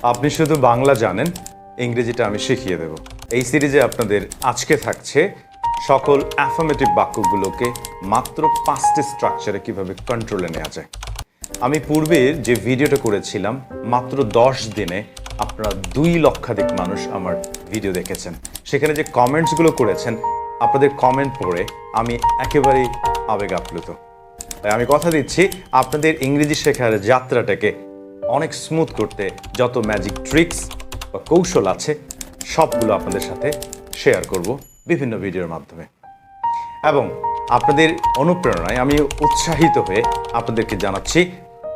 আপনি শুধু বাংলা জানেন, ইংরেজিটা আমি শিখিয়ে দেব। এই সিরিজে আপনাদের আজকে থাকছে সকল অ্যাফার্মেটিভ বাক্যগুলোকে মাত্র 5টি স্ট্রাকচারে কিভাবে কন্ট্রোলে নেওয়া যায়। আমি পূর্বের যে ভিডিওটা করেছিলাম, মাত্র 10 দিনে আপনারা 2 লক্ষাধিক মানুষ আমার ভিডিও দেখেছেন। সেখানে যে কমেন্টসগুলো করেছেন, আপনাদের কমেন্ট পড়ে আমি একেবারেই আবেগ আপ্লুত। তাই আমি কথা দিচ্ছি, আপনাদের ইংরেজি শেখার যাত্রাটাকে অনেক স্মুথ করতে যত ম্যাজিক ট্রিক্স বা কৌশল আছে সবগুলো আপনাদের সাথে শেয়ার করব বিভিন্ন ভিডিওর মাধ্যমে। এবং আপনাদের অনুপ্রেরণায় আমি উৎসাহিত হয়ে আপনাদেরকে জানাচ্ছি,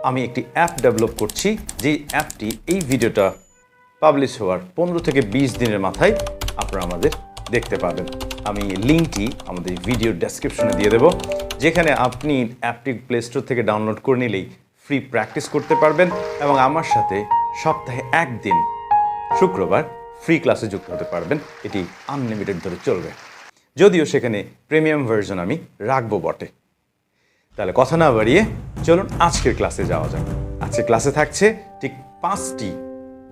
আমি একটি অ্যাপ ডেভেলপ করছি, যেই অ্যাপটি এই ভিডিওটা পাবলিশ হওয়ার 15 থেকে 20 দিনের মাথায় আপনারা আমাদের দেখতে পাবেন। আমি লিঙ্কটি আমাদের ভিডিও ডেসক্রিপশনে দিয়ে দেব, যেখানে আপনি অ্যাপটি প্লে স্টোর থেকে ডাউনলোড করে নিলেই ফ্রি প্র্যাকটিস করতে পারবেন এবং আমার সাথে সপ্তাহে একদিন শুক্রবার ফ্রি ক্লাসে যুক্ত হতে পারবেন। এটি আনলিমিটেড ধরে চলবে, যদিও সেখানে প্রিমিয়াম ভার্জন আমি রাখবো বটে। তাহলে কথা না বাড়িয়ে চলুন আজকের ক্লাসে যাওয়া যাক। আজকের ক্লাসে থাকছে ঠিক 5টি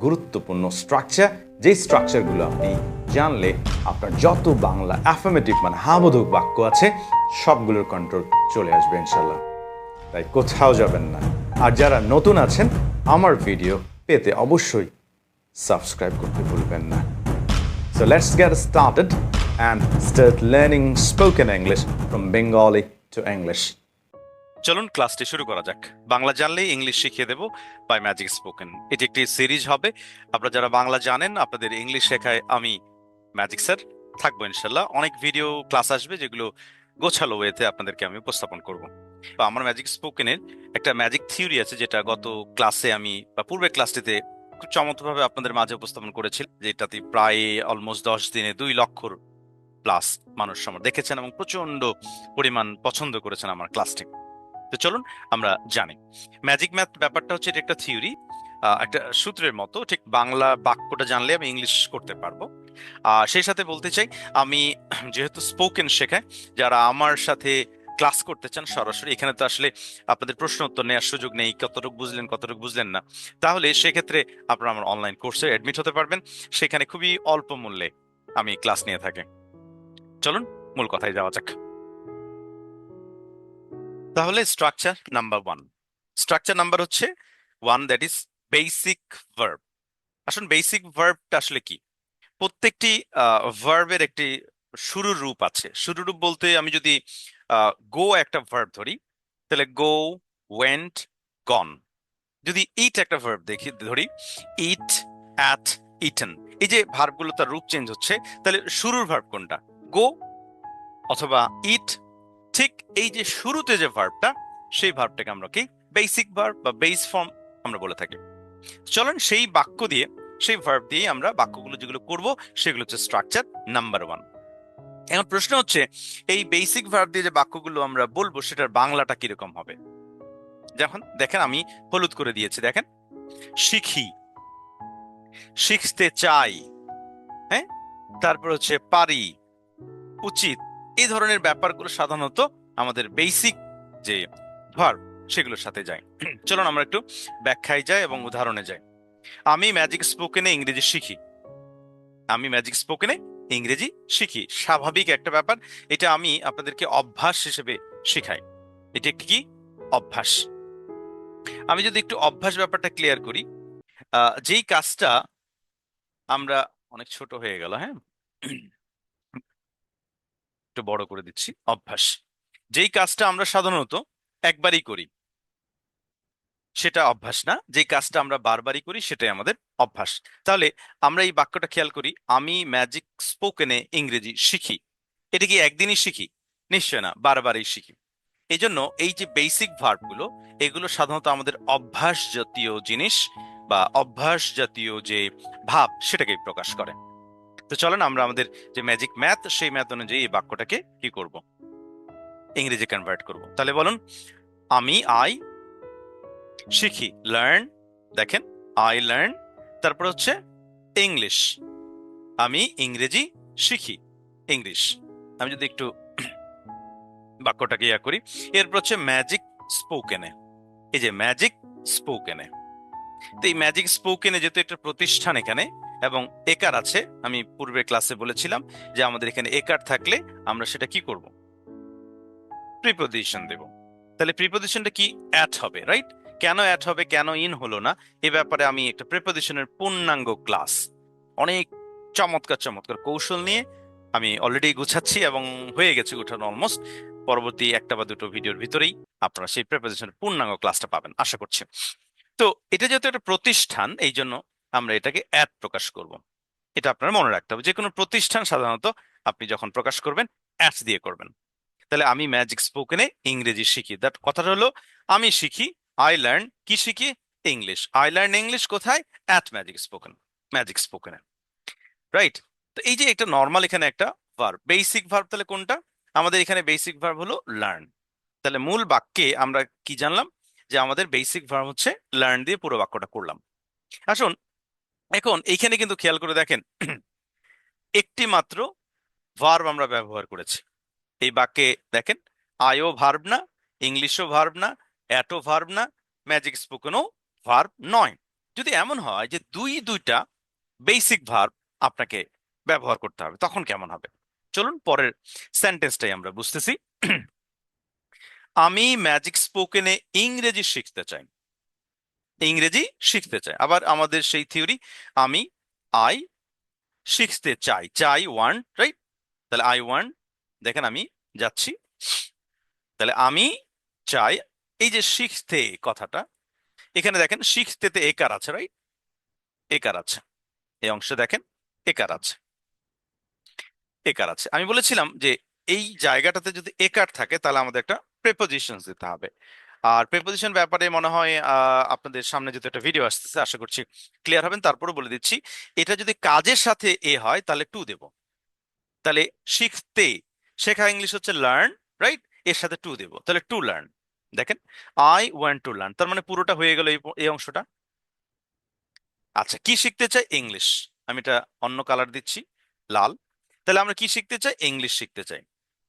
গুরুত্বপূর্ণ স্ট্রাকচার, যেই স্ট্রাকচারগুলো আপনি জানলে আপনার যত বাংলা অ্যাফার্মেটিভ মানে হাবোধক বাক্য আছে সবগুলোর কন্ট্রোল চলে আসবে ইনশাল্লাহ। তাই কোথাও যাবেন না। আর যারা নতুন আছেন, আমার ভিডিও পেতে অবশ্যই সাবস্ক্রাইব করতে ভুলবেন না। So let's get started and start learning spoken English from Bengali to English. চলুন ক্লাসটি শুরু করা যাক। বাংলা জানলেই ইংলিশ শিখিয়ে দেব বাই ম্যাজিক স্পোকেন। এটি একটি সিরিজ হবে। আপনারা যারা বাংলা জানেন, আপনাদের ইংলিশ শেখায় আমি ম্যাজিক স্যার থাকবো ইনশাল্লাহ। অনেক ভিডিও ক্লাস আসবে যেগুলো গোছালো ওয়েতে আপনাদেরকে আমি উপস্থাপন করব। তো আমার ম্যাজিক স্পোকেনের একটা ম্যাজিক থিওরি আছে, যেটা গত ক্লাসে আমি বা পূর্বের ক্লাসটিতে খুব চমৎকারভাবে আপনাদের মাঝে উপস্থাপন করেছিল, যেটাতে প্রায় অলমোস্ট 10 দিনে 2 লক্ষর প্লাস মানুষ আমার দেখেছেন এবং প্রচন্ড পরিমাণ পছন্দ করেছেন আমার ক্লাসটি। তো চলুন আমরা জানি ম্যাজিক ম্যাথ ব্যাপারটা হচ্ছে, এটা একটা থিওরি, একটা সূত্রের মতো। ঠিক বাংলা বাক্যটা জানলে আমি ইংলিশ করতে পারবো। সেই সাথে বলতে চাই, আমি যেহেতু স্পোকেন শেখাই, যারা আমার সাথে ক্লাস করতে চান সরাসরি, এখানে তো আসলে আপনাদের প্রশ্ন উত্তর নেওয়ার সুযোগ নেই, কতটুকু বুঝলেন কতটুকু বুঝলেন না, তাহলে সেক্ষেত্রে আপনারা আমার অনলাইন কোর্সে অ্যাডমিট হতে পারবেন। সেখানে খুবই অল্প মূল্যে আমি ক্লাস নিয়ে থাকি। চলুন মূল কথায় যাওয়া যাক। তাহলে স্ট্রাকচার নাম্বার 1, স্ট্রাকচার নাম্বার হচ্ছে 1, দ্যাট ইজ বেসিক ভার্ব। আসুন বেসিক ভার্বটা আসলে কি? প্রত্যেকটি ভার্বের একটি শুরুর রূপ আছে। শুরুর রূপ বলতে আমি যদি গো একটা ভার্ব ধরি, তাহলে গো, ওয়েন্ট, গন। যদি ইট একটা ভার্ব ধরি, ইট, অ্যাট, ইটেন। এই যে ভার্বগুলো তার রূপ চেঞ্জ হচ্ছে, তাহলে শুরুর ভার্ব কোনটা? গো অথবা ইট। ঠিক এই যে শুরুতে যে ভার্বটা, সেই ভার্বটাকে আমরা কি বেসিক ভার্ব বা বেস ফর্ম আমরা বলে থাকি। চলেন সেই বাক্য দিয়ে, সেই ভার্ব দিয়ে আমরা বাক্যগুলো যেগুলো করব সেগুলো হচ্ছে স্ট্রাকচার নাম্বার 1। এখন প্রশ্ন হচ্ছে, এই বেসিক ভার্ব দিয়ে যে বাক্যগুলো আমরা বলবো সেটার বাংলাটা কিরকম হবে? যখন দেখেন আমি হলুদ করে দিয়েছি, দেখেন, শিখি, শিখতে চাই, হ্যাঁ, তারপর হচ্ছে পারি, উচিত। এই ধরনের ব্যাপারগুলো সাধারণত আমাদের বেসিক যে ভার্ব সেগুলোর সাথে যায়। চলুন আমরা একটু ব্যাখ্যায় যাই এবং উদাহরণে যাই। আমি ম্যাজিক স্পোকেনে ইংরেজি শিখি। আমি ম্যাজিক স্পোকেনে ইংরেজি শিখি, স্বাভাবিক একটা ব্যাপার। এটা আমি আপনাদেরকে অভ্যাস হিসেবে শিখাই। এটা একটি কি? অভ্যাস। আমি যদি একটু অভ্যাস ব্যাপারটা ক্লিয়ার করি, যেই কাজটা আমরা, অনেক ছোট হয়ে গেল, হ্যাঁ, একটু বড় করে দিচ্ছি। অভ্যাস, যেই কাজটা আমরা সাধারণত একবারই করি সেটা অভ্যাস না, যে কাজটা আমরা বারবারই করি সেটাই আমাদের অভ্যাস। তাহলে আমরা এই বাক্যটা খেয়াল করি, আমি ম্যাজিক স্পোকেনে ইংরেজি শিখি। এটা কি একদিনই শিখি? নিশ্চয় না, বারবারই শিখি। এই জন্য এই যে বেসিক ভার্বগুলো, এগুলো সাধারণত আমাদের অভ্যাস জাতীয় জিনিস বা অভ্যাস জাতীয় যে ভাব সেটাকে প্রকাশ করে। তো চলেন আমরা আমাদের যে ম্যাজিক ম্যাথ, সেই ম্যাথ অনুযায়ী এই বাক্যটাকে কি করব? ইংরেজি কনভার্ট করব। তাহলে বলুন, আমি শিখি, লার্ন। দেখেন, আই লার্ন। তারপর হচ্ছে ইংলিশ, আমি ইংরেজি শিখি, ইংলিশ। আমি যদি একটু বাক্যটাকে ইয়া করি, এরপর হচ্ছে ম্যাজিক স্পোকেনে। এই যে ম্যাজিক স্পোকেনে, তো এই ম্যাজিক স্পোকেনে যেহেতু একটা প্রতিষ্ঠান এখানে এবং একার আছে, আমি পূর্বের ক্লাসে বলেছিলাম যে আমাদের এখানে একার থাকলে আমরা সেটা কি করব, প্রিপোজিশন দেব। তাহলে প্রিপোজিশনটা কি, অ্যাট হবে, রাইট? কেন অ্যাট হবে, কেন ইন হলো না, এ ব্যাপারে আমি একটা প্রিপোজিশনের পূর্ণাঙ্গ ক্লাস অনেক চমৎকার চমৎকার কৌশল নিয়ে আমি অলরেডি গুছাচ্ছি এবং হয়ে গেছে গুছানো অলমোস্ট। পরবর্তী একটা বা দুটো ভিডিওর ভিতরেই আপনারা সেই প্রিপোজিশনের পূর্ণাঙ্গ ক্লাসটা পাবেন আশা করছি। তো এটা যেহেতু একটা প্রতিষ্ঠান, এই জন্য আমরা এটাকে অ্যাট প্রকাশ করব। এটা আপনারা মনে রাখতে হবে, যে কোনো প্রতিষ্ঠান সাধারণত আপনি যখন প্রকাশ করবেন অ্যাট দিয়ে করবেন। তাহলে আমি ম্যাজিক স্পোকেনে ইংরেজি শিখি, দ্যাট কথাটা হলো আমি শিখি, আই লার্ন, কি শিখি, ইংলিশ। আই লার্ন ইংলিশ কোথায়, অ্যাট ম্যাজিক স্পোকেন, ম্যাজিক স্পোকেনে, রাইট? তো এই যে একটা নর্মাল এখানে একটা ভার্ব, বেসিক ভার্ব, তাহলে কোনটা, আমাদের এখানে বেসিক ভার্ব হলো লার্ন। তাহলে মূল বাক্যে আমরা কি জানলাম, যে আমাদের বেসিক ভার্ব হচ্ছে লার্ন দিয়ে পুরো বাক্যটা করলাম। আসুন এখন এইখানে কিন্তু খেয়াল করে দেখেন, একটি মাত্র ভার্ব আমরা ব্যবহার করেছি এই বাক্যে। দেখেন, আইও ভার্ব না, ইংলিশও ভার্ব না, অ্যাটও ভার্ব না, ম্যাজিক স্পোকেনও ভার্ব নয়। যদি এমন হয় যে দুইটা বেসিক ভার্ব আপনাকে ব্যবহার করতে হবে, তখন কেমন হবে? চলুন পরের সেন্টেন্সটাই আমরা বুঝতেছি। আমি ম্যাজিক স্পোকেনে ইংরেজি শিখতে চাই, ইংরেজি শিখতে চাই। আবার আমাদের সেই থিওরি, আমি আই শিখতে চাই, চাই ওয়ান্ট, রাইট? তাহলে আই ওয়ান্ট, দেখেন আমি যাচ্ছি, তাহলে আমি চাই। এই যে শিখতে কথাটা, এখানে দেখেন শিখতেতে একার আছে, রাইট? একার আছে, এই অংশে দেখেন একার আছে, একার আছে। আমি বলেছিলাম যে এই জায়গাটাতে যদি একার থাকে তাহলে আমাদের একটা প্রেপোজিশন দিতে হবে। আর প্রেপোজিশন ব্যাপারে মনে হয় আপনাদের সামনে যেহেতু একটা ভিডিও আসতেছে, আশা করছি ক্লিয়ার হবেন। তারপরে বলে দিচ্ছি, এটা যদি কাজের সাথে এ হয় তাহলে টু দেব। তাহলে শিখতে, শেখা ইংলিশ হচ্ছে লার্ন, রাইট? এর সাথে টু দেব, তাহলে টু লার্ন। দেখেন, আই ওয়ান্ট টু লার্ন, তার মানে পুরোটা হয়ে গেল এই অংশটা। আচ্ছা, কি শিখতে চাই, ইংলিশ। আমি এটা অন্য কালার দিচ্ছি, লাল। তাহলে আমরা কি শিখতে চাই, ইংলিশ শিখতে চাই।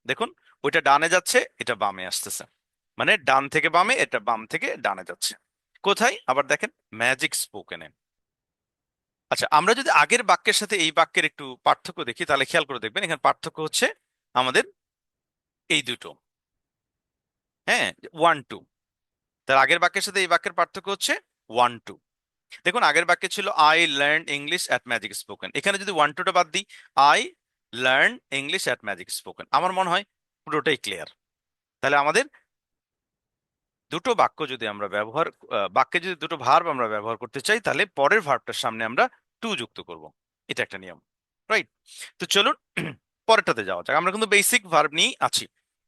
দেখুন, ওইটা ডানে যাচ্ছে, এটা বামে আসতেছে, মানে ডান থেকে বামে, এটা বাম থেকে ডানে যাচ্ছে। কোথায়, আবার দেখেন ম্যাজিক স্পোকেনে। আচ্ছা, আমরা যদি আগের বাক্যের সাথে এই বাক্যের একটু পার্থক্য দেখি, তাহলে খেয়াল করে দেখবেন এখানে পার্থক্য হচ্ছে আমাদের এই দুটো, হ্যাঁ, ওয়ান টু। তার আগের বাক্যের সাথে এই বাক্যের পার্থক্য হচ্ছে ওয়ান টু। দেখুন, আগের বাক্যে ছিল I learn English at Magic spoken, এখানে যদি ওয়ান টুটা বাদ দিই, I learn English at Magic spoken, আমার মনে হয় পুরোটাই ক্লিয়ার। তাহলে আমাদের দুটো বাক্য যদি আমরা ব্যবহার, বাক্যে যদি দুটো ভার্ব আমরা ব্যবহার করতে চাই, তাহলে পরের ভার্বটার সামনে আমরা টু যুক্ত করব। এটা একটা নিয়ম, রাইট? তো চলুন পরেরটাতে যাওয়া যাক। আমরা কিন্তু বেসিক ভার্ব নিয়েই আছি।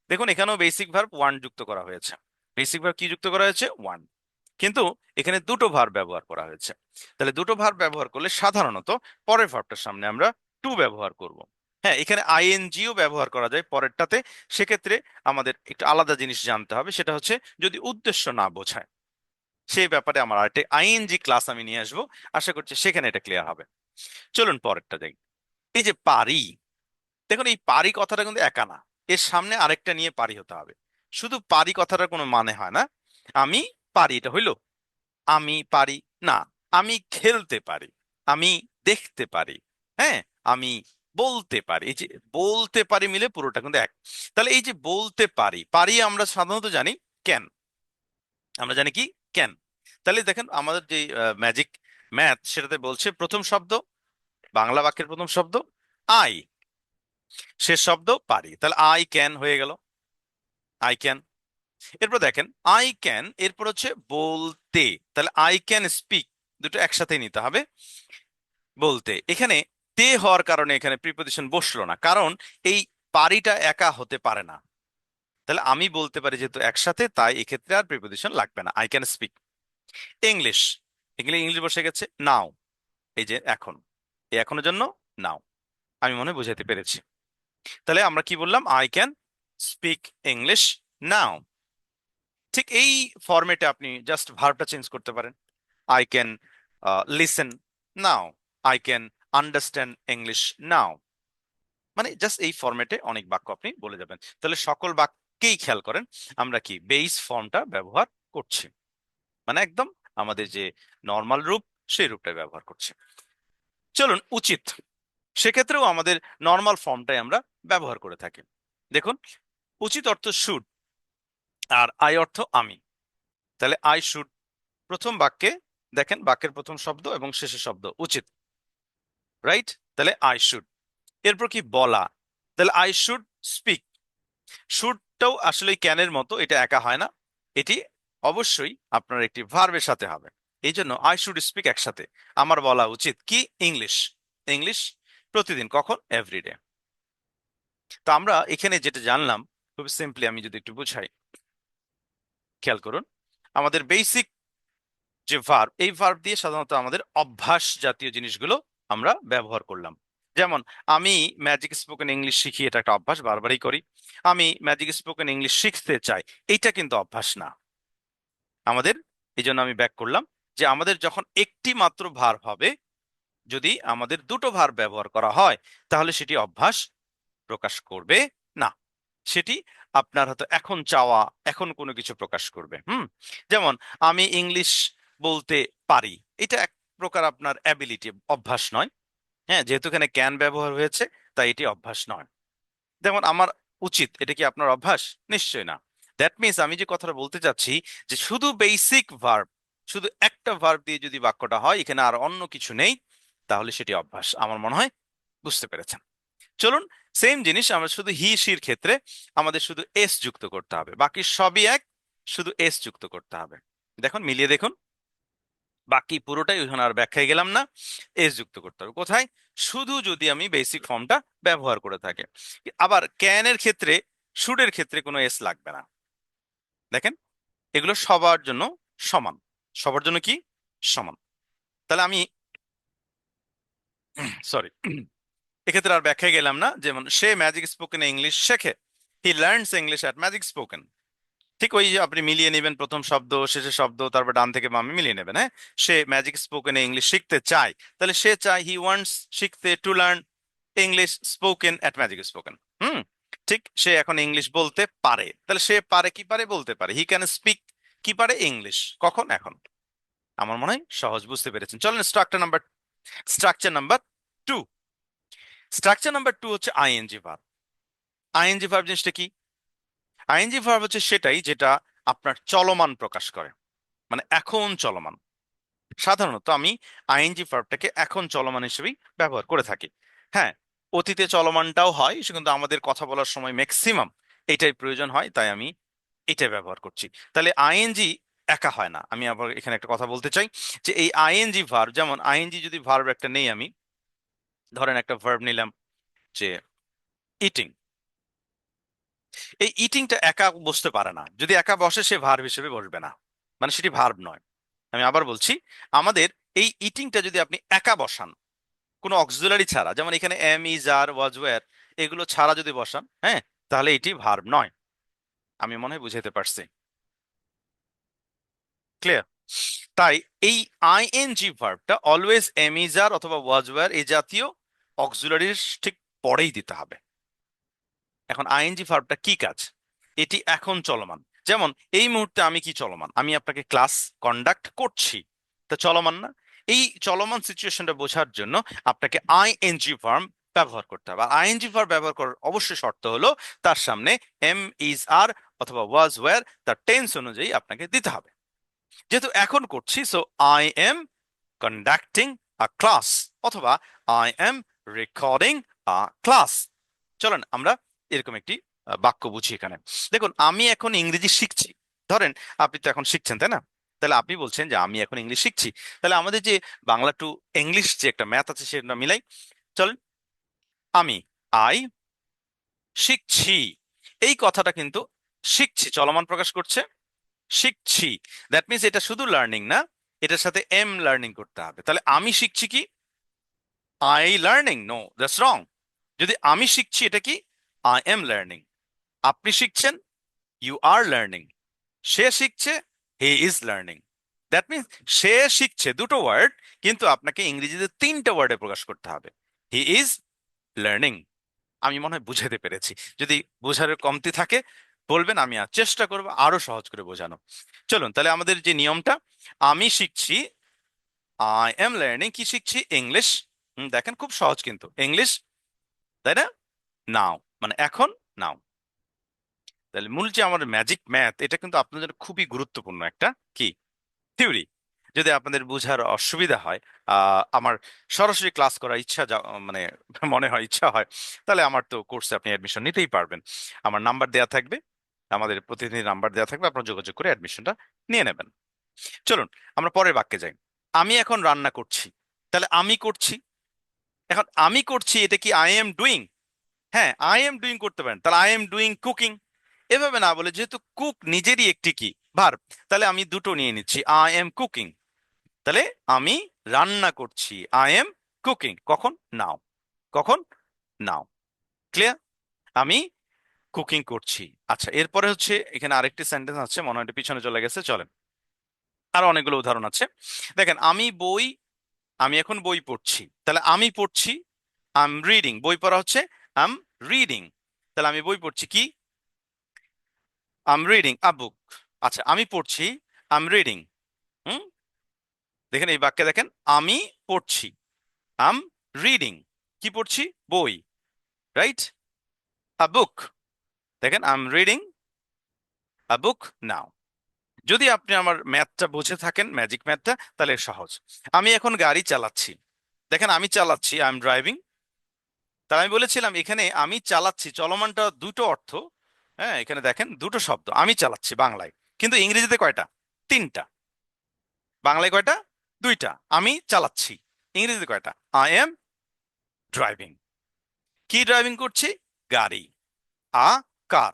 দেখুন, এখানেও বেসিক ভার্ব ওয়ান যুক্ত করা হয়েছে। বেসিক ভার্ব কি যুক্ত করা হয়েছে, ওয়ান। কিন্তু এখানে দুটো ভার্ব ব্যবহার করা হয়েছে। তাহলে দুটো ভার্ব ব্যবহার করলে সাধারণত পরের ভার্বটার সামনে আমরা টু ব্যবহার করব। হ্যাঁ, এখানে আইএনজিও ব্যবহার করা যায় পরেরটাতে। সেক্ষেত্রে আমাদের একটু আলাদা জিনিস জানতে হবে, সেটা হচ্ছে যদি উদ্দেশ্য না বোঝায়, সেই ব্যাপারে আমার আরেকটা আইএনজি ক্লাস আমি নিয়ে আসবো, আশা করছি সেখানে এটা ক্লিয়ার হবে। চলুন পরেরটা দেখি। এই যে পারি, দেখুন এই পারি কথাটা কিন্তু একা না, এর সামনে আরেকটা নিয়ে পারি হতে হবে। শুধু পারি কথাটার কোনো মানে হয় না। আমি পারি, এটা হইলো আমি পারি না, আমি খেলতে পারি, আমি দেখতে পারি, হ্যাঁ, আমি বলতে পারি। এই যে বলতে পারি মিলে পুরোটা কিন্তু এক। তাহলে এই যে বলতে পারি, পারি আমরা সাধারণত জানি ক্যান, আমরা জানি কি, ক্যান। তাহলে দেখেন আমাদের যে ম্যাজিক ম্যাথ, সেটাতে বলছে প্রথম শব্দ, বাংলা বাক্যের প্রথম শব্দ আই, শেষ শব্দ পারি, তাহলে আই ক্যান হয়ে গেল, আই ক্যান। এরপর দেখেন আই ক্যান, এরপর হচ্ছে বলতে, তাহলে আই ক্যান স্পিক, দুটো একসাথে নিতে হবে। বলতে, এখানে তে হওয়ার কারণে এখানে প্রিপোজিশন বসলো না, কারণ এই পারিটা একা হতে পারে না। তাহলে আমি বলতে পারি যেহেতু একসাথে, তাই এক্ষেত্রে আর প্রিপোজিশন লাগবে না, আই ক্যান স্পিক। ইংলিশ, এগুলো ইংলিশ বসে গেছে, নাও, এই যে এখন, এই এখনের জন্য নাও। আমি মনে হয় বুঝাতে পেরেছি। তাহলে আমরা কি বললাম, আই ক্যান স্পিক ইংলিশ নাও। ঠিক এই ফরম্যাটে আপনি জাস্ট ভার্বটা চেঞ্জ করতে পারেন। I can listen now, I can understand English নাও। মানে জাস্ট এই ফরম্যাটে অনেক বাক্য আপনি বলে যাবেন। তাহলে সকল বাক্যেই খেয়াল করেন আমরা কি বেস ফর্মটা ব্যবহার করছি, মানে একদম আমাদের যে নর্মাল রূপ সেই রূপটাই ব্যবহার করছি। চলুন উচিত, সেক্ষেত্রেও আমাদের নর্মাল ফর্মটাই আমরা ব্যবহার করে থাকি। দেখুন, উচিত অর্থ শুড, আর আই অর্থ আমি। তাহলে আই শুড, প্রথম বাক্যে দেখেন বাক্যের প্রথম শব্দ এবং শেষের শব্দ উচিত, রাইট? তাহলে আই শুড। এরপর কি বলা, তাহলে আই শুড স্পিক। শুডটাও আসলে ক্যানের মতো, এটা একা হয় না, এটি অবশ্যই আপনার একটি ভার্বের সাথে হবে। এই জন্য আই শুড স্পিক একসাথে, আমার বলা উচিত কি ইংলিশ। ইংলিশ প্রতিদিন, কখন? এভরিডে। তো আমরা এখানে যেটা জানলাম, খুব সিম্পলি আমি যদি একটু বুঝাই, খেয়াল করুন, আমাদের বেসিক যে ভার্ব, এই ভার্ব দিয়ে সাধারণত আমাদের অভ্যাস জাতীয় জিনিসগুলো আমরা ব্যবহার করলাম। যেমন আমি ম্যাজিক স্পোকেন ইংলিশ শিখি, এটা একটা অভ্যাস, বারবারই করি। আমি ম্যাজিক স্পোকেন ইংলিশ শিখতে চাই, এইটা কিন্তু অভ্যাস না আমাদের। এই জন্য আমি ব্যাক করলাম যে আমাদের যখন একটি মাত্র ভার্ব হবে, যদি আমাদের দুটো ভার্ব ব্যবহার করা হয়, তাহলে সেটি অভ্যাস প্রকাশ করবে না। সেটি আপনার হয়তো এখন চাওয়া, এখন কোনো কিছু প্রকাশ করবে। যেমন আমি ইংলিশ বলতে পারি, এটা এক প্রকার আপনার অ্যাবিলিটি, অভ্যাস নয়। হ্যাঁ, যেহেতু এখানে ক্যান ব্যবহার হয়েছে, তাই এটি অভ্যাস নয়। যেমন আমার উচিত, এটা কি আপনার অভ্যাস? নিশ্চয় না। দ্যাট মিনস আমি যে কথাটা বলতে চাচ্ছি, যে শুধু বেসিক ভার্ব, শুধু একটা ভার্ব দিয়ে যদি বাক্যটা হয়, এখানে আর অন্য কিছু নেই, তাহলে সেটি অভ্যাস। আমার মনে হয় বুঝতে পেরেছেন। চলুন, সেম জিনিস আমরা শুধু হি শির ক্ষেত্রে আমাদের শুধু এস যুক্ত করতে হবে, বাকি সবই এক, শুধু এস যুক্ত করতে হবে। দেখুন, মিলিয়ে দেখুন, বাকি পুরোটাই ওইখানে আর ব্যাখ্যায় গেলাম না, এস যুক্ত করতে হবে কোথায়? শুধু যদি আমি বেসিক ফর্মটা ব্যবহার করে থাকি। আবার ক্যানের ক্ষেত্রে, শুডের ক্ষেত্রে কোনো এস লাগবে না। দেখেন, এগুলো সবার জন্য সমান। সবার জন্য কি সমান? তাহলে আমি সরি, এক্ষেত্রে আর ব্যাখ্যায় গেলাম না। যেমন সে ম্যাজিক স্পোকেন ইংলিশ শেখে, he learns English at Magic spoken. ঠিক ওই যে আপনি মিলিয়ে নেবেন, প্রথম শব্দ শেষের শব্দ, তারপর ডান থেকে বামে মিলিয়ে নেবেন। হ্যাঁ, সে ম্যাজিক স্পোকেন ইংলিশ শিখতে চায়, তাহলে সে চায়, হি ওয়ান্টস, শিখতে, to learn English Spoken at Magic Spoken. Hmm, ঠিক সে এখন ইংলিশ বলতে পারে, তাহলে সে পারে কি পারে? বলতে পারে। হি ক্যান স্পিক কি পারে? ইংলিশ। কখন? এখন। আমার মনে হয় সহজ, বুঝতে পেরেছেন। চলেন স্ট্রাকচার নাম্বার 2। স্ট্রাকচার নাম্বার 2 হচ্ছে আইএনজি ভার্ব। আইএনজি ভার্ব জিনিসটা কি? আইএনজি ভার্ব হচ্ছে সেটাই যেটা আপনার চলমান প্রকাশ করে, মানে এখন চলমান। সাধারণত আমি আইএনজি ভার্বটাকে এখন চলমান হিসেবেই ব্যবহার করে থাকি। হ্যাঁ, অতীতে চলমানটাও হয়, সে কিন্তু আমাদের কথা বলার সময় ম্যাক্সিমাম এটাই প্রয়োজন হয়, তাই আমি এটাই ব্যবহার করছি। তাহলে আইএনজি একা হয় না। আমি আবার এখানে একটা কথা বলতে চাই, যে এই আইএনজি ভার্ব, যেমন আইএনজি যদি ভার্ব একটা নেই আমি, ধরেন একটা ভার্ব নিলাম যে ইটিং, এই ইটিংটা একা বসতে পারে না। যদি একা বসে, সে ভার্ব হিসেবে বসবে না, মানে সেটি ভার্ব নয়। আমি আবার বলছি, আমাদের এই ইটিংটা যদি আপনি একা বসান, কোনো অক্সিলারি ছাড়া, যেমন এখানে am, is, are, was, were, এগুলো ছাড়া যদি বসান, হ্যাঁ, তাহলে এটি ভার্ব নয়। আমি মনে হয় বুঝাতে পারছি, ক্লিয়ার? তাই এই আইএনজি ভার্বটা অলওয়েজ এম, ইজ, আর অথবা ওয়াজ, ওয়্যার এই জাতীয় অক্সিলারির ঠিক পরেই দিতে হবে। এখন আইএনজি ভার্বটা কি কাজ? এটি এখন চলমান। যেমন এই মুহূর্তে আমি কি চলমান? আমি আপনাকে ক্লাস কন্ডাক্ট করছি, তা চলমান না? এই চলমান সিচুয়েশনটা বোঝার জন্য আপনাকে আইএনজি ভার্ব ব্যবহার করতে হবে। আর আইএনজি ভার্ব ব্যবহার করার অবশ্যই শর্ত হলো তার সামনে এম, ইজ, আর অথবা ওয়াজ, ওয়্যার তার টেন্স অনুযায়ী আপনাকে দিতে হবে। যেহেতু এখন করছি, so I am conducting a class, অথবা I am recording a class. চলেন আমরা এরকম একটি বাক্য বুঝি এখানে। দেখুন, আমি এখন ইংরেজি শিখছি। ধরেন আপনি তো এখন শিখছেন, তাই না? তাহলে আপনি বলছেন যে আমি এখন ইংলিশ শিখছি। তাহলে আমাদের যে বাংলা টু ইংলিশ যে একটা ম্যাথ আছে, সেটা মিলাই। চলেন, আমি, আই, শিখছি, এই কথাটা কিন্তু শিখছি চলমান প্রকাশ করছে, শিখছি। দ্যাট মিনস এটা শুধু লার্নিং না, এটার সাথে এম লার্নিং করতে হবে। তাহলে আমি শিখছি কি? I learning? No, that's wrong. যদি আমি শিখছি, এটা কি? I am learning. আপনি শিখছেন, ইউ আর লার্নিং। সে শিখছে, he is learning. That means সে শিখছে দুটো ওয়ার্ড, কিন্তু আপনাকে ইংরেজিতে তিনটা ওয়ার্ডে প্রকাশ করতে হবে। হি ইজ লার্নিং। আমি মনে হয় বুঝাতে পেরেছি। যদি বোঝার কমতি থাকে, বলবেন, আমি আর চেষ্টা করবো আরো সহজ করে বোঝানো। চলুন তাহলে আমাদের যে নিয়মটা, আমি শিখছি, আই এম লার্নিং, কি শিখছি? ইংলিশ। দেখেন খুব সহজ কিন্তু, ইংলিশ, তাই না? নাও মানে এখন, নাও। তাহলে মূল যে আমার ম্যাজিক ম্যাথ, এটা কিন্তু আপনাদের জন্য খুবই গুরুত্বপূর্ণ একটা কি থিওরি। যদি আপনাদের বোঝার অসুবিধা হয়, আমার সরাসরি ক্লাস করার ইচ্ছা মানে মনে হয়, ইচ্ছা হয়, তাহলে আমার তো কোর্সে আপনি অ্যাডমিশন নিতেই পারবেন। আমার নাম্বার দেয়া থাকবে, আমাদের প্রতিনিধি নাম্বার দেওয়া থাকবে, আপনার যোগাযোগ করে অ্যাডমিশনটা নিয়ে নেবেন। চলুন আমরা পরের বাক্যে যাই। আমি এখন রান্না করছি, তাহলে আমি করছি। এখন আমি করছি, এটা কি আই এম ডুইং? হ্যাঁ, আই এম ডুইং করতে পারেন, তাহলে আই এম ডুইং কুকিং। এভাবে না বলে, যেহেতু কুক নিজেরই একটি কি ভার্ব, তাহলে আমি দুটো নিয়ে নিচ্ছি, আই এম কুকিং। তাহলে আমি রান্না করছি, আই এম কুকিং, কখন? নাও। কখন? নাও। ক্লিয়ার? আমি কুকিং করছি। আচ্ছা, এরপরে হচ্ছে এখানে আরেকটি সেন্টেন্স আছে, মনে হয় এটা পিছনে চলে গেছে, চলেন আরো অনেকগুলো উদাহরণ আছে। দেখেন, আমি এখন বই পড়ছি, তাহলে আমি পড়ছি, আই এম রিডিং। বই পড়া হচ্ছে আই এম রিডিং। তাহলে আমি বই পড়ছি কি? আই এম রিডিং আ বুক। আচ্ছা, আমি পড়ছি, আই এম রিডিং। হুম, দেখেন এই বাক্যে, দেখেন আমি পড়ছি, আই এম রিডিং, কি পড়ছি? বই, রাইট? আ বুক। দেখেন আই এম রিডিং আ বুক নাও। যদি আপনি আমার ম্যাথটা বুঝে থাকেন, ম্যাজিক ম্যাথটা, তাহলে সহজ। আমি এখন গাড়ি চালাচ্ছি, দেখেন আমি চালাচ্ছি, আই এম ড্রাইভিং। তাহলে আমি বলেছিলাম এখানে আমি চালাচ্ছি, চলমানটা দুটো অর্থ। হ্যাঁ, এখানে দেখেন দুটো শব্দ, আমি চালাচ্ছি বাংলায়, কিন্তু ইংরেজিতে কয়টা? তিনটা। বাংলায় কয়টা? দুইটা। আমি চালাচ্ছি, ইংরেজিতে কয়টা? I am driving. কি ড্রাইভিং করছি? গাড়ি। আ কার।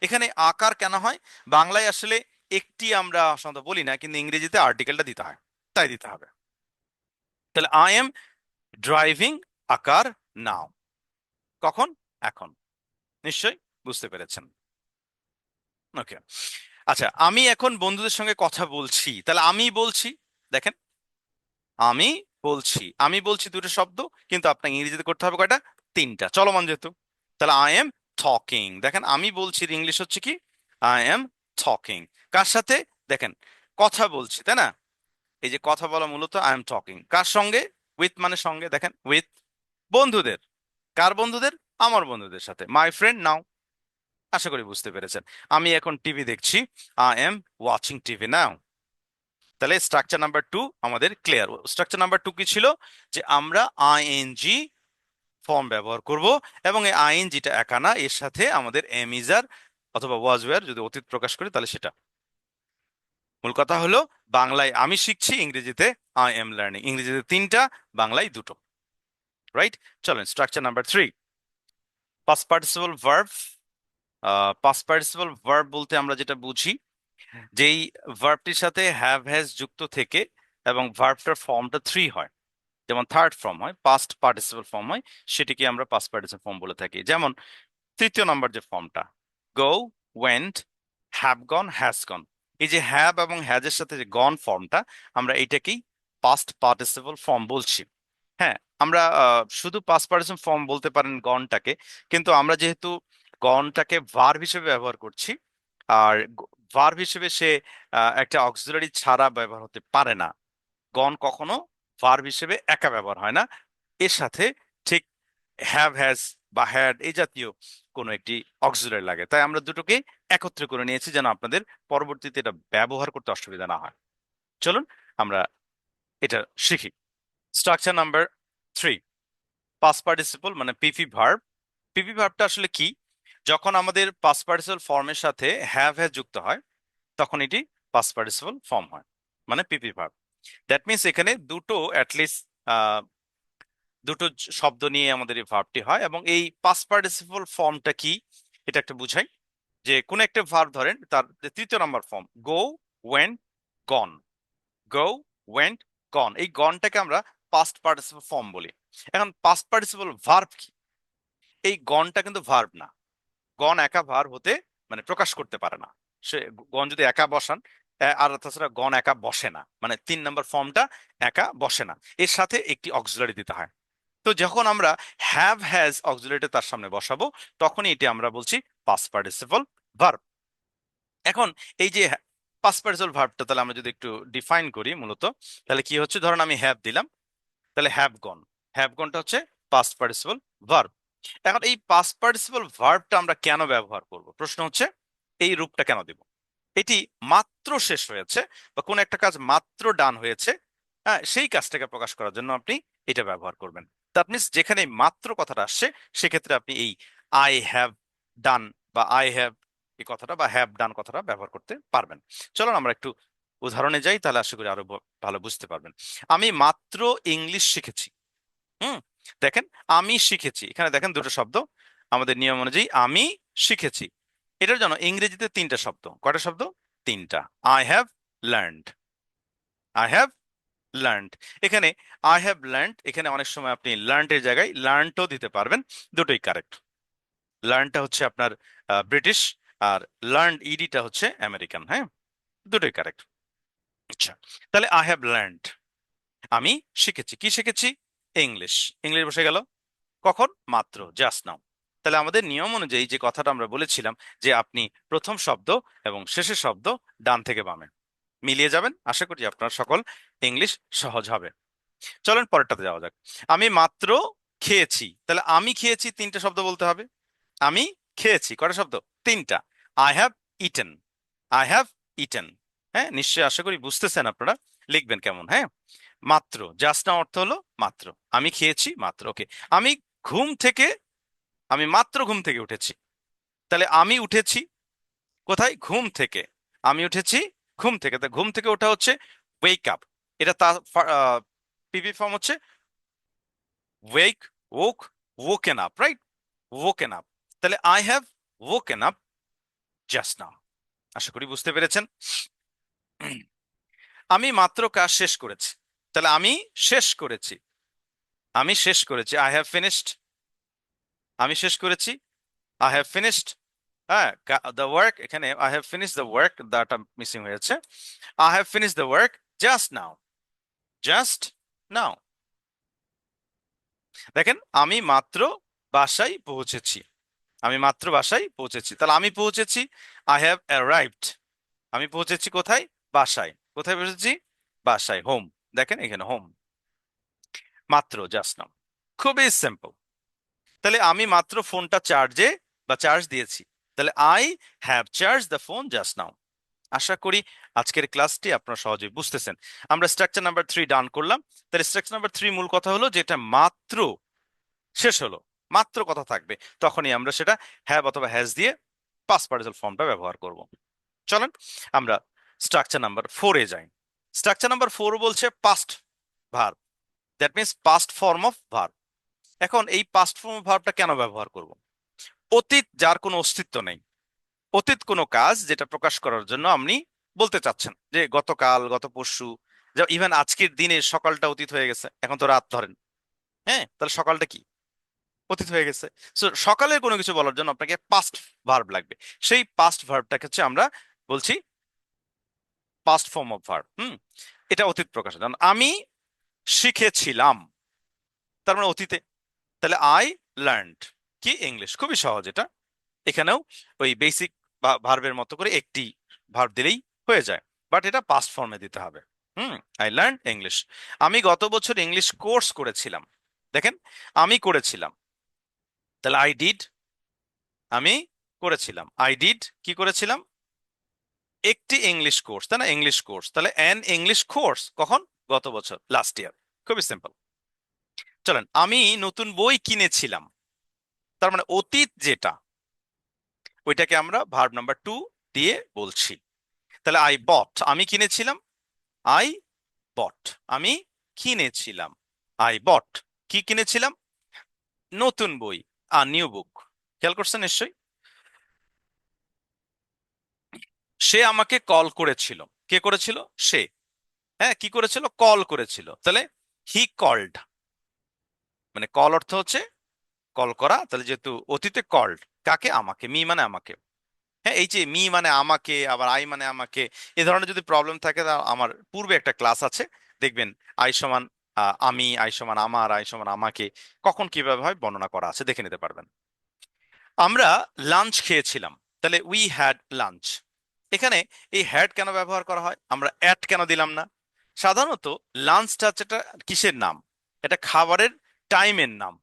এখানে আকার কেন হয়? বাংলায় আসলে একটি আমরা সাধারণত বলি না, কিন্তু ইংরেজিতে আর্টিকেলটা দিতে হয়, তাই দিতে হবে। তাহলে আই এম ড্রাইভিং আকার নাও, কখন? এখন। নিশ্চয়ই বুঝতে পেরেছেন। ওকে। আচ্ছা, আমি এখন বন্ধুদের সঙ্গে কথা বলছি, তাহলে আমি বলছি। দেখেন, আমি বলছি, আমি বলছি দুটো শব্দ, কিন্তু আপনাকে ইংরেজিতে করতে হবে কয়টা? তিনটা, চলমান যেহেতু। তাহলে আই এম টকিং। দেখেন আমি বলছি, ইংলিশ হচ্ছে কি? I am talking. কার সাথে? দেখেন, কথা বলছি, তাই না? এই যে কথা বলা, মূলত আই এম টকিং কার সঙ্গে? উইথ মানে সঙ্গে, দেখেন উইথ, বন্ধুদের। কার বন্ধুদের? আমার বন্ধুদের সাথে, মাই ফ্রেন্ড নাও। আশা করি বুঝতে পেরেছেন। আমি এখন টিভি দেখছি, আই এম ওয়াচিং টিভি নাও। তাহলে স্ট্রাকচার নাম্বার 2 আমাদের ক্লিয়ার। স্ট্রাকচার নাম্বার 2 কি ছিল? যে আমরা আইএনজি ফর্ম ব্যবহার করব, এবং এই আইএনজিটা একা না, এর সাথে আমাদের এম ইজার অথবা ওয়াজ ওয়্যার যদি অতীত প্রকাশ করি, তাহলে সেটা। মূল কথা হলো, বাংলায় আমি শিখছি, ইংরেজিতে আই এম লার্নিং। ইংরেজিতে তিনটা, বাংলায় দুটো, রাইট? চলেন structure number 3, past participle verb. Past participle verb বলতে আমরা যেটা বুঝি, যেই ভার্বটির সাথে হ্যাভ হ্যাজ যুক্ত থেকে এবং ভার্বটার ফর্মটা 3 হয়, যেমন থার্ড ফর্ম হয়, পাস্ট পার্টিসিপল ফর্ম হয়, সেটিকে আমরা পাস্ট পার্টিসিপল ফর্ম বলে থাকি। যেমন তৃতীয় নম্বর যে ফর্মটা, go, went, have gone, has gone. এই যে হ্যাভ এবং হ্যাজের সাথে যে গন ফর্মটা, আমরা এইটাকেই পাস্ট পার্টিসিপল ফর্ম বলছি। হ্যাঁ, আমরা শুধু পাস্ট পার্টিসিপল ফর্ম বলতে পারেন গনটাকে, কিন্তু আমরা যেহেতু গনটাকে ভার্ব হিসেবে ব্যবহার করছি, আর ভার্ব হিসেবে সে একটা অক্সিলারি ছাড়া ব্যবহার হতে পারে না। গন কখনো ভার্ব হিসেবে একা ব্যবহার হয় না, এর সাথে ঠিক হ্যাভ হ্যাজ বা হ্যাড এই জাতীয় কোনো একটি অক্সিলারি লাগে। তাই আমরা দুটোকে একত্রে করে নিয়েছি, যেন আপনাদের পরবর্তীতে এটা ব্যবহার করতে অসুবিধা না হয়। চলুন আমরা এটা শিখি। স্ট্রাকচার নাম্বার 3, পাস্ট পার্টিসিপল মানে পিপি ভার্ব। পিপি ভার্বটা আসলে কি? যখন আমাদের পাস্ট পার্টিসিপল ফর্মের সাথে হ্যাভ হ্যাজ যুক্ত হয়, তখন এটি পাস্ট পার্টিসিপল ফর্ম হয়, মানে পিপি ভার্ব। দ্যাট মিনস এখানে দুটো অ্যাটলিস্ট দুটো শব্দ নিয়ে আমাদের এই ভার্বটি হয়। এবং এই পাস্ট পার্টিসিপল ফর্মটা কি, এটা একটা বুঝাই। যে কোন একটা ভার্ব ধরেন, তার যে তৃতীয় নম্বর ফর্ম, গো, ওয়েন্ট, গন। গো, ওয়েন্ট, গন, এই গনটাকে আমরা পাস্ট পার্টিসিপল ফর্ম বলি। এখন পাস্ট পার্টিসিপল ভার্ব কি? এই গনটা কিন্তু ভার্ব না। গণ একা ভার হতে মানে প্রকাশ করতে পারে না। সে গণ যদি একা বসান, আর তাছাড়া গণ একা বসে না, মানে 3 নম্বর ফর্মটা একা বসে না, এর সাথে একটি অক্সিলারি দিতে হয়। তো যখন আমরা হ্যাভ হ্যাজ অক্সিলারিটা তার সামনে বসাবো, তখনই এটি আমরা বলছি পাস্ট পার্টিসিপল ভার্ব। এখন এই যে পাস্ট পার্টিসিপল ভার্বটা তাহলে আমরা যদি একটু ডিফাইন করি মূলত, তাহলে কি হচ্ছে, ধরুন আমি হ্যাভ দিলাম, তাহলে হ্যাভ গনটা হচ্ছে পাস্ট পার্টিসিপল ভার্ব। এখন এই পাস্ট পার্টিসিপল ভার্বটা আমরা কেন ব্যবহার করব, প্রশ্ন হচ্ছে এই রূপটা কেন দেব। এটি মাত্র শেষ হয়েছে বা কোন একটা কাজ মাত্র ডান হয়েছে, হ্যাঁ, সেই কাজটাকে প্রকাশ করার জন্য আপনি এটা ব্যবহার করবেন। দ্যাট মিনস যেখানে এই মাত্র কথাটা আসছে সেক্ষেত্রে আপনি এই আই হ্যাভ ডান বা আই হ্যাভ এই কথাটা বা হ্যাভ ডান কথাটা ব্যবহার করতে পারবেন। চলুন আমরা একটু উদাহরণে যাই, তাহলে আশা করি আরো ভালো বুঝতে পারবেন। আমি মাত্র ইংলিশ শিখেছি। হুম, দেখেন আমি শিখেছি, এখানে দেখেন দুটো শব্দ, আমাদের নিয়ম অনুযায়ী আমি শিখেছি। এটার জন্য ইংরেজিতে তিনটা শব্দ, কয়টা শব্দ, তিনটা। I have learned, I have learned. এখানে আই হ্যাভ লার্নড, এখানে অনেক সময় আপনি লার্নড এর জায়গায় লার্নডও দিতে পারবেন, দুটোই কারেক্ট। লার্নটা হচ্ছে আপনার ব্রিটিশ, আর লার্নড ইডিটা হচ্ছে আমেরিকান, হ্যাঁ, দুটোই কারেক্ট। আচ্ছা, তাহলে আই হ্যাভ লার্নড, আমি শিখেছি, কি শিখেছি, ইংলিশ। ইংলিশ বসে গেল কখন, মাত্র, জাস্ট নাও। তাহলে আমাদের নিয়ম অনুযায়ী যে কথাটা আমরা বলেছিলাম যে আপনি প্রথম শব্দ এবং শেষের শব্দ ডান থেকে বামে মিলিয়ে যাবেন, আশা করি আপনার সকল ইংলিশ সহজ হবে। চলেন পরেরটাতে যাওয়া যাক। আমি মাত্র খেয়েছি, তাহলে আমি খেয়েছি তিনটা শব্দ বলতে হবে। আমি খেয়েছি কয়টা শব্দ, তিনটা। I have eaten, I have eaten. হ্যাঁ, নিশ্চয়ই আশা করি বুঝতেছেন আপনারা, লিখবেন কেমন, হ্যাঁ। মাত্র, জাস্ট নাও অর্থ হলো মাত্র, আমি খেয়েছি মাত্র, ওকে। আমি ঘুম থেকে, আমি মাত্র ঘুম থেকে উঠেছি, তাহলে আমি উঠেছি কোথায়, ঘুম থেকে। আমি উঠেছি ঘুম থেকে, তা ঘুম থেকে ওঠা হচ্ছে ওয়েক আপ। এটা তার পিপি ফর্ম হচ্ছে wake, woke, woken up, right, woken up. তাহলে I have woken up just now. আশা করি বুঝতে পেরেছেন। আমি মাত্র কাজ শেষ করেছি, তাহলে আমি শেষ করেছি, আমি শেষ করেছি, আই হ্যাভ ফিনিশড, আমি শেষ করেছি, আই হ্যাভ ফিনিশড। হ্যাঁ, দ্য ওয়ার্ক, এখানে I have finish the work, দাটা মিসিং হয়েছে। I have finish the work just now, just now. দেখেন আমি মাত্র বাসায় পৌঁছেছি, আমি মাত্র বাসায় পৌঁছেছি, তাহলে আমি পৌঁছেছি, আই হ্যাভ অ্যারাইভড। আমি পৌঁছেছি কোথায়, বাসায়। কোথায় পৌঁছেছি, বাসায়, হোম। দেখেন এখানে হোম, মাত্র, জাস্ট নাও, খুবই সিম্পল। তাহলে আমি মাত্র ফোনটা চার্জে বা চার্জ দিয়েছি, তাহলে I have charge the phone just now. আশা করি আজকের ক্লাসটি আপনারা সহজেই বুঝতেছেন। আমরা স্ট্রাকচার নাম্বার 3 ডান করলাম। তাহলে স্ট্রাকচার নাম্বার 3 মূল কথা হলো যেটা মাত্র শেষ হলো, মাত্র কথা থাকবে, তখনই আমরা সেটা হ্যাভ অথবা হ্যাজ দিয়ে পাস্ট পার্টিসিপল ফর্মটা ব্যবহার করব। চলেন আমরা স্ট্রাকচার নাম্বার 4 এ যাই। স্ট্রাকচার নাম্বার 4 বলছে past verb, that means past form of verb. এখন এই পাস্ট ফর্ম অফ ভার্বটা কেন ব্যবহার করব, অতীত যার কোনো অস্তিত্ব নেই, অতীত কোনো কাজ যেটা প্রকাশ করার জন্য আপনি বলতে চাচ্ছেন যে গতকাল, গত পরশু, ইভেন আজকের দিনে সকালটা অতীত হয়ে গেছে, এখন তো রাত ধরেন, হ্যাঁ, তাহলে সকালটা কি, অতীত হয়ে গেছে। সো সকালের কোনো কিছু বলার জন্য আপনাকে পাস্ট ভার্ব লাগবে, সেই পাস্ট ভার্বটাকে হচ্ছে আমরা বলছি পাস্ট ফর্ম অফ ভার্ব। এটা অতীত প্রকাশের জন্য। আমি শিখেছিলাম, তার মানে অতীতে, তাহলে আই লার্নড কি, ইংলিশ। খুবই সহজ এটা, এখানেও ওই বেসিক ভার্বের মতো করে একটি ভার্ব দিলেই হয়ে যায়, বাট এটা পাস্ট ফর্মে দিতে হবে। I learn English. আমি গত বছর ইংলিশ কোর্স করেছিলাম, দেখেন আমি করেছিলাম, তাহলে আই ডিড, আমি করেছিলাম, আই ডিড কি করেছিলাম, একটি ইংলিশ কোর্স, তাই না, ইংলিশ কোর্স, তাহলে অ্যান ইংলিশ কোর্স, কখন, গত বছর, লাস্ট ইয়ার। খুবই সিম্পল। চলেন, আমি নতুন বই কিনেছিলাম, তার মানে অতীত যেটা, ওইটাকে আমরা ভার্ব নাম্বার 2 দিয়ে বলছি। তাহলে আই বট, আমি কিনেছিলাম, আই বট, আমি কিনেছিলাম, আই বট কি কিনেছিলাম, নতুন বই, নিউ বুক। খেয়াল করছেন নিশ্চয়ই। সে আমাকে কল করেছিল, কে করেছিল, সে, হ্যাঁ, কি করেছিল, কল করেছিল, তাহলে হি কল্ড, মানে কল অর্থ হচ্ছে কল করা, তাহলে যেহেতু অতীতে কল্ড, কাকে, আমাকে, মি মানে আমাকে। হ্যাঁ, এই যে মি মানে আমাকে, আবার আই মানে আমাকে, এ ধরনের যদি প্রবলেম থাকে তা আমার পূর্বে একটা ক্লাস আছে, দেখবেন আই সমান আমি, আই সমান আমার, আই সমান আমাকে, কখন কিভাবে হয় বর্ণনা করা আছে, দেখে নিতে পারবেন। আমরা লাঞ্চ খেয়েছিলাম, তাহলে উই হ্যাড লাঞ্চ, এখানে এই হ্যাড কেন ব্যবহার করা হয়, আমরা অ্যাট কেন দিলাম না? সাধারণত লাঞ্চটা হচ্ছে একটা কিসের নাম? এটা খাবারের টাইমের নাম।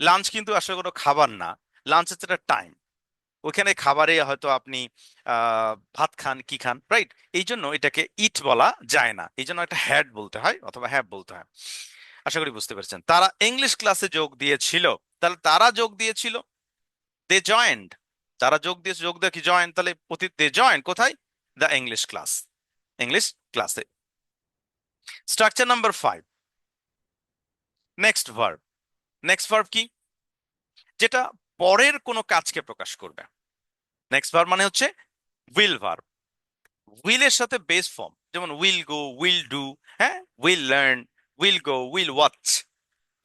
লাঞ্চ কিন্তু আসলে কোনো খাবার না, লাঞ্চ হচ্ছে একটা টাইম। ওইখানে খাবারে হয়তো আপনি ভাত খান কি খান, রাইট? এই জন্য এটাকে ইট বলা যায় না, এই জন্য একটা হ্যাড বলতে হয় অথবা হ্যাভ বলতে হয়। আশা করি বুঝতে পেরেছেন। তারা ইংলিশ ক্লাসে যোগ দিয়েছিল, তাহলে তারা যোগ দিয়েছিল, দে জয়েন্ট। তারা যোগ দিয়েছে, যোগ দিয়ে কি জয়েন, তাহলে দে জয়েন কোথায়? দ্য ইংলিশ ক্লাস, ইংলিশ ক্লাসে। Structure number 5, next verb. Next verb কি? যেটা পরের কোনো কাজকে প্রকাশ করবে। নেক্সট ভার্ব মানে হচ্ছে উইল ভার্ব। উইলের সাথে বেস ফর্ম, যেমন উইল গো, উইল ডু, হ্যাঁ, will learn, will go, will watch,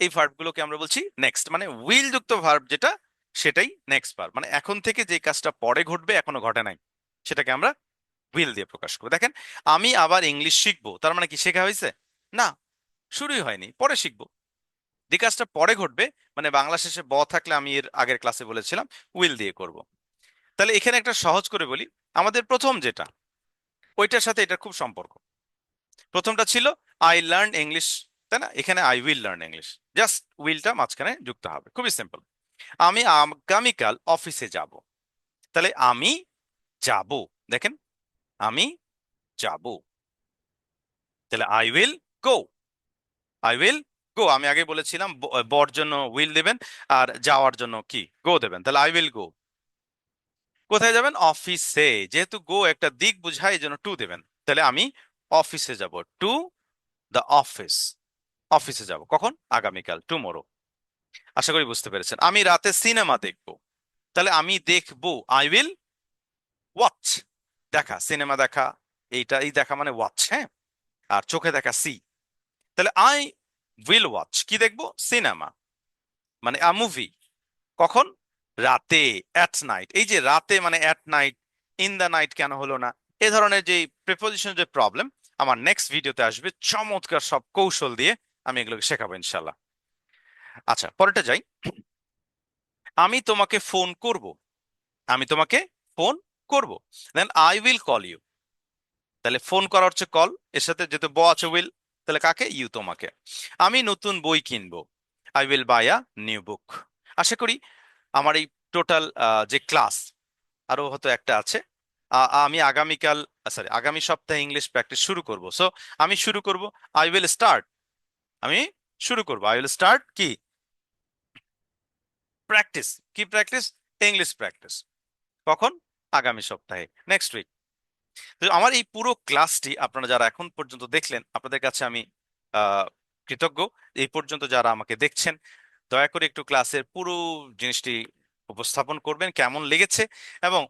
এই ভার্ব গুলোকে আমরা বলছি নেক্সট। মানে উইল যুক্ত ভার্ব যেটা, সেটাই নেক্সট ভার্ব। মানে এখন থেকে যে কাজটা পরে ঘটবে, এখনো ঘটে নাই, সেটাকে আমরা উইল দিয়ে প্রকাশ করবো। দেখেন, আমি আবার ইংলিশ শিখবো, তার মানে কি শেখা হয়েছে? না, শুরুই হয়নি, পরে শিখবো। যে কাজটা পরে ঘটবে, মানে বাংলা শেষে ব থাকলে, আমি এর আগের ক্লাসে বলেছিলাম উইল দিয়ে করব। তাহলে এখানে একটা সহজ করে বলি, আমাদের প্রথম যেটা, ওইটার সাথে এটা খুব সম্পর্ক। প্রথমটা ছিল আই লার্ন ইংলিশ, তাই না? এখানে I will learn English, just উইলটা মাঝখানে যুক্ত হবে, খুবই সিম্পল। আমি আগামীকাল অফিসে যাব, তাহলে আমি যাব, দেখেন, আমি যাব, তাহলে I will go, I will go. আমি আগে বলেছিলাম বর জন্য উইল দেবেন, আর যাওয়ার জন্য কি গো দেবেন, তাহলে আই উইল গো। কোথায় যাবেন? অফিসে, যেহেতু গো একটা দিক বোঝায়, এই জন্য টু দেবেন। তাহলে আমি অফিসে যাব, টু দ্য অফিস, অফিসে যাব কখন? আগামীকাল, টুমোরো। আশা করি বুঝতে পেরেছেন। আমি রাতে সিনেমা দেখব, তাহলে আমি দেখবো, আই উইল ওয়াচ। দেখা, সিনেমা দেখা, এইটা এই দেখা মানে ওয়াচ, হ্যাঁ, আর চোখে দেখা সি। তাহলে আই উইল ওয়াচ, কি দেখবো? সিনেমা, মানে আ মুভি। কখন? রাতে, অ্যাট নাইট। এই যে রাতে মানে at night, in the night কেন হলো না? এ ধরনের যে প্রিপোজিশন যে প্রবলেম, আমার নেক্সট ভিডিওতে আসবে চমৎকার সব কৌশল দিয়ে, আমি এগুলোকে শেখাবো ইনশাল্লাহ। আচ্ছা, পরেরটা যাই। আমি তোমাকে ফোন করব, আমি তোমাকে ফোন করব, then I will call you. তাহলে ফোন করা হচ্ছে কল, এর সাথে যেহেতু ব আছে উইল, তাহলে কাকে? ইউ, তোমাকে। আমি নতুন বই কিনবো, I will buy a new book. আশা করি আমার এই টোটাল যে ক্লাস, আরো হয়তো একটা আছে, আমি আগামীকাল, সরি, আগামী সপ্তাহে ইংলিশ প্র্যাকটিস শুরু করব। সো আমি শুরু করব, আই উইল স্টার্ট, আমি শুরু করব, আই উইল স্টার্ট কি? প্র্যাকটিস। কি প্র্যাকটিস? English practice. কখন? আগামী সপ্তাহে, নেক্সট উইক। তো আমার এই পুরো ক্লাসটি আপনারা যারা এখন পর্যন্ত দেখলেন, আপনাদের কাছে আমি কৃতজ্ঞ। এই পর্যন্ত যারা আমাকে দেখছেন, দয়া করে একটু ক্লাসের পুরো জিনিসটি উপস্থাপন করবেন, কেমন লেগেছে। এবং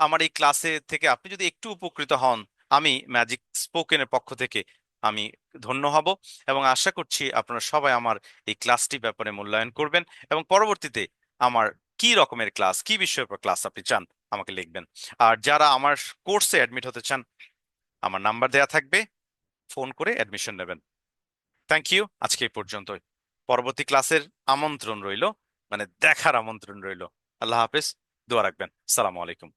আমার এই ক্লাসে থেকে আপনি যদি একটু উপকৃত হন, আমি ম্যাজিক স্পোকেনের পক্ষ থেকে আমি ধন্য হব। এবং আশা করছি আপনারা সবাই আমার এই ক্লাসটি ব্যাপারে মূল্যায়ন করবেন, এবং পরবর্তীতে আমার কি রকমের ক্লাস, কি বিষয়ের উপর ক্লাস আপনি চান, আমাকে লিখবেন। আর যারা আমার কোর্সে অ্যাডমিট হতে চান, আমার নাম্বার দেয়া থাকবে, ফোন করে অ্যাডমিশন নেবেন। থ্যাংক ইউ, আজকে এই পর্যন্তই। পরবর্তী ক্লাসের আমন্ত্রণ রইল, মানে দেখার আমন্ত্রণ রইল। আল্লাহ হাফেজ, দোয়া রাখবেন। সালামু আলাইকুম।